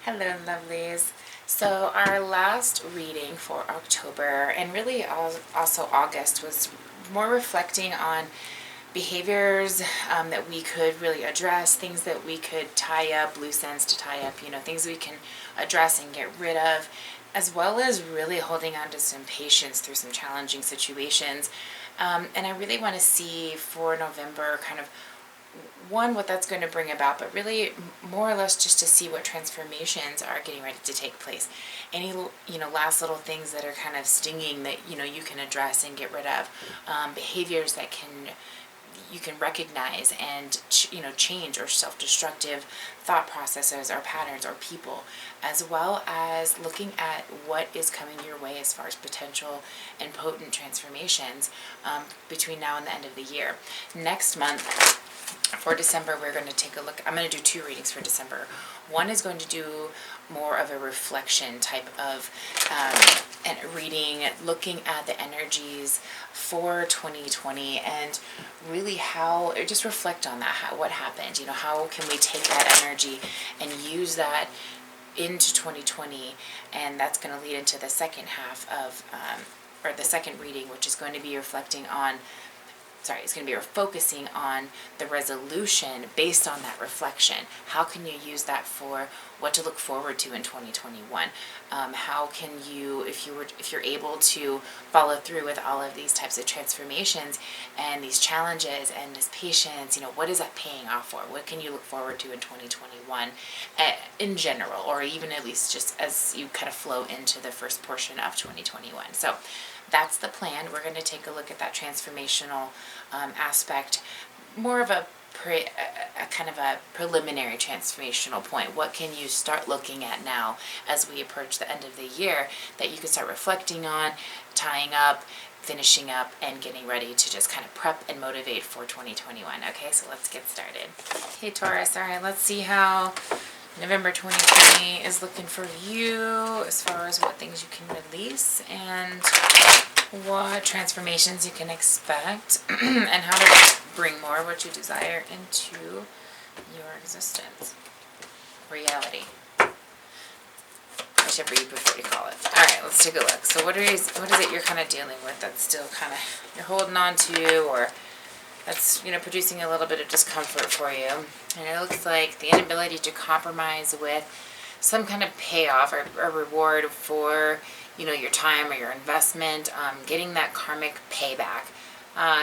Hello, lovelies. So our last reading for October, and really also August, was more reflecting on behaviors that we could really address, things that we could tie up, loose ends to tie up, things we can address and get rid of, as well as really holding on to some patience through some challenging situations. And I really want to see for November kind of what that's going to bring about, but really more or less just to see what transformations are getting ready to take place. Any last little things that are kind of stinging that you can address and get rid of, behaviors that you can recognize and change, or self-destructive thought processes or patterns or people, as well as looking at what is coming your way as far as potential and potent transformations between now and the end of the year. Next month, for December, we're going to take a look. I'm going to do 2 readings for December. One is going to do more of a reflection type of reading, looking at the energies for 2020 and really just reflect on that, what happened. How can we take that energy and use that into 2020, and that's going to lead into the second half of, or the second reading, which is going to be it's going to be focusing on the resolution based on that reflection. How can you use that for what to look forward to in 2021? How can you, if you're able to follow through with all of these types of transformations and these challenges and this patience, what is that paying off for? What can you look forward to in 2021 in general, or even at least just as you kind of flow into the first portion of 2021? So that's the plan. We're going to take a look at that transformational aspect, more of a kind of a preliminary transformational point. What can you start looking at now as we approach the end of the year that you can start reflecting on, tying up, finishing up, and getting ready to just kind of prep and motivate for 2021. Okay, so let's get started. Hey Taurus, all right, let's see how November 2020 is looking for you as far as what things you can release and what transformations you can expect and how to bring more of what you desire into your existence. Reality. Whichever you prefer to call it. Alright, let's take a look. So what is it you're kind of dealing with that's still kind of you're holding on to, or that's producing a little bit of discomfort for you? And it looks like the inability to compromise with some kind of payoff or reward for your time or your investment, getting that karmic payback.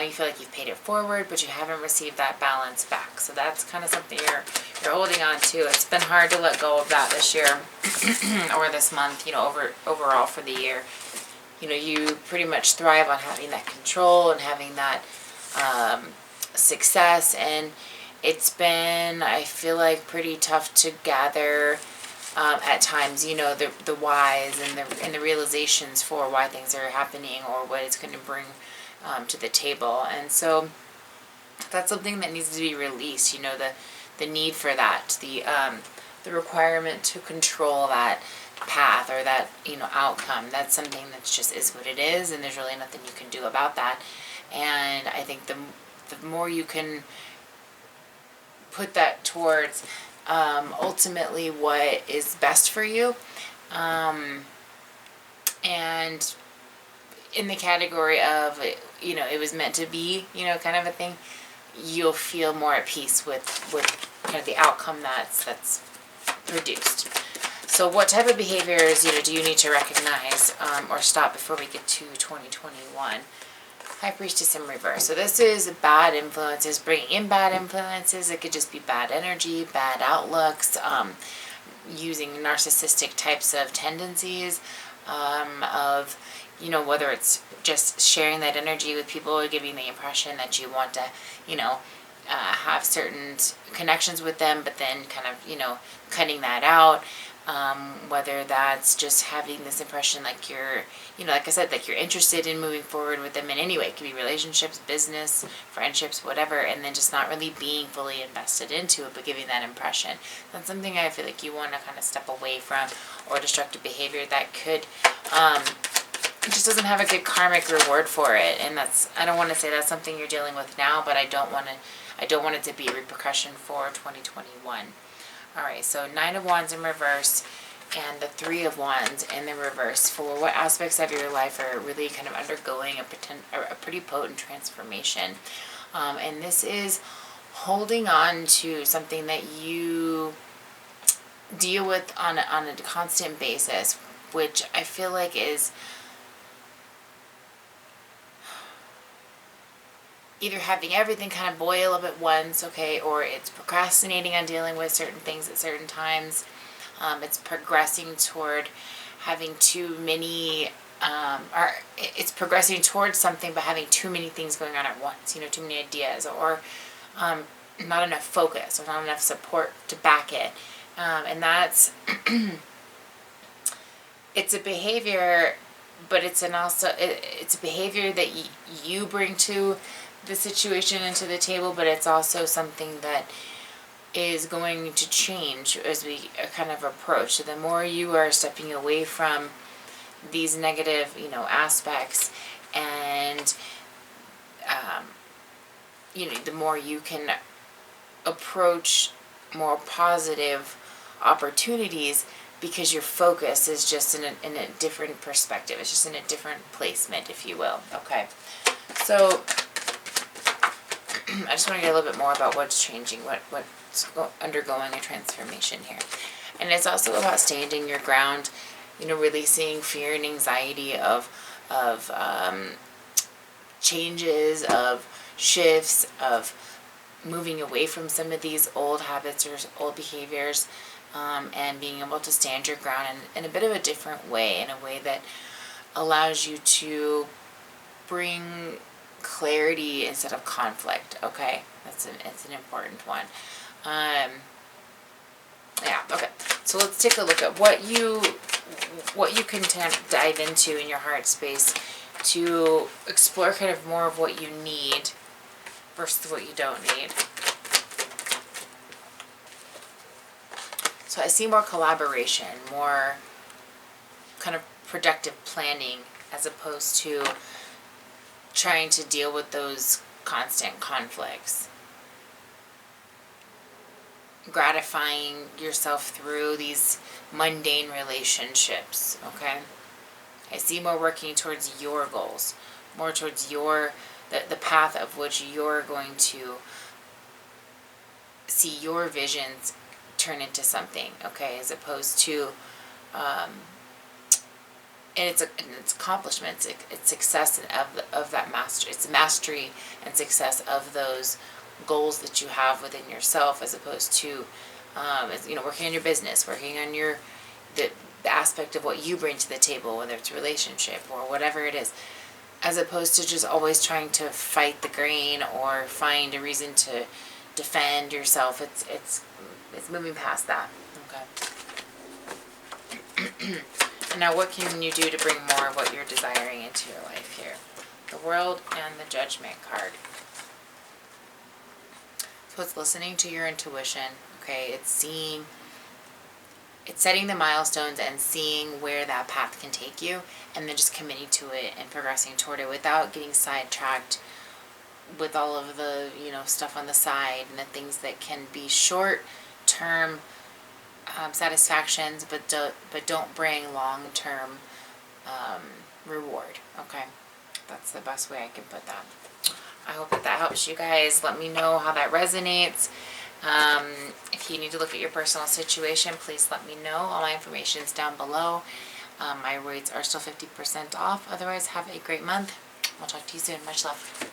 You feel like you've paid it forward, but you haven't received that balance back. So that's kind of something you're holding on to. It's been hard to let go of that this year or this month. Overall for the year, you pretty much thrive on having that control and having that success, and it's been, I feel like, pretty tough to gather at times, the whys and the realizations for why things are happening or what it's going to bring to the table. And so that's something that needs to be released. The need for that, the requirement to control that path or that outcome. That's something that just is what it is, and there's really nothing you can do about that. And I think the more you can put that towards ultimately what is best for you, and in the category of it was meant to be, kind of a thing, you'll feel more at peace with kind of the outcome that's produced. So what type of behaviors do you need to recognize or stop before we get to 2021? High Priestess in reverse. So this is bad influences, bringing in bad influences. It could just be bad energy, bad outlooks, using narcissistic types of tendencies, of whether it's just sharing that energy with people or giving the impression that you want to have certain connections with them, but then kind of cutting that out. Whether that's just having this impression like you're, like I said, like you're interested in moving forward with them in any way. It could be relationships, business, friendships, whatever, and then just not really being fully invested into it, but giving that impression. That's something I feel like you want to kind of step away from, or destructive behavior that could, it just doesn't have a good karmic reward for it. And I don't want to say that's something you're dealing with now, but I don't want it to be a repercussion for 2021. Alright, so Nine of Wands in reverse and the Three of Wands in the reverse for what aspects of your life are really kind of undergoing a pretty potent transformation. And this is holding on to something that you deal with on a constant basis, which I feel like is either having everything kind of boil up at once, okay, or it's procrastinating on dealing with certain things at certain times. It's progressing toward having too many, or it's progressing towards something but having too many things going on at once, too many ideas, or not enough focus, or not enough support to back it. And that's, it's a behavior, but it's a behavior that you bring to the situation and to the table, but it's also something that is going to change as we kind of approach. So the more you are stepping away from these negative, aspects, and the more you can approach more positive opportunities, because your focus is just in a different perspective. It's just in a different placement, if you will. Okay, so I just want to get a little bit more about what's changing, what's undergoing a transformation here. And it's also about standing your ground, releasing fear and anxiety of changes, of shifts, of moving away from some of these old habits or old behaviors, and being able to stand your ground in a bit of a different way, in a way that allows you to bring clarity instead of conflict. Okay, it's an important one. Yeah. Okay. So let's take a look at what you can dive into in your heart space to explore kind of more of what you need versus what you don't need. So I see more collaboration, more kind of productive planning, as opposed to trying to deal with those constant conflicts. Gratifying yourself through these mundane relationships, okay? I see more working towards your goals, more towards the path of which you're going to see your visions turn into something, okay, as opposed to and it's accomplishments, it's success of that mastery. It's mastery and success of those goals that you have within yourself, as opposed to working on your business, working on the aspect of what you bring to the table, whether it's a relationship or whatever it is, as opposed to just always trying to fight the grain or find a reason to defend yourself. It's moving past that. Okay. And now what can you do to bring more of what you're desiring into your life here? The World and the Judgment card. So it's listening to your intuition, okay? It's setting the milestones and seeing where that path can take you, and then just committing to it and progressing toward it without getting sidetracked with all of the, stuff on the side and the things that can be short-term satisfactions, but don't bring long-term reward. Okay, that's the best way I can put that. I hope that helps you guys. Let me know how that resonates. If you need to look at your personal situation, please let me know. All my information is down below. My rates are still 50% off. Otherwise, have a great month. I'll talk to you soon. Much love.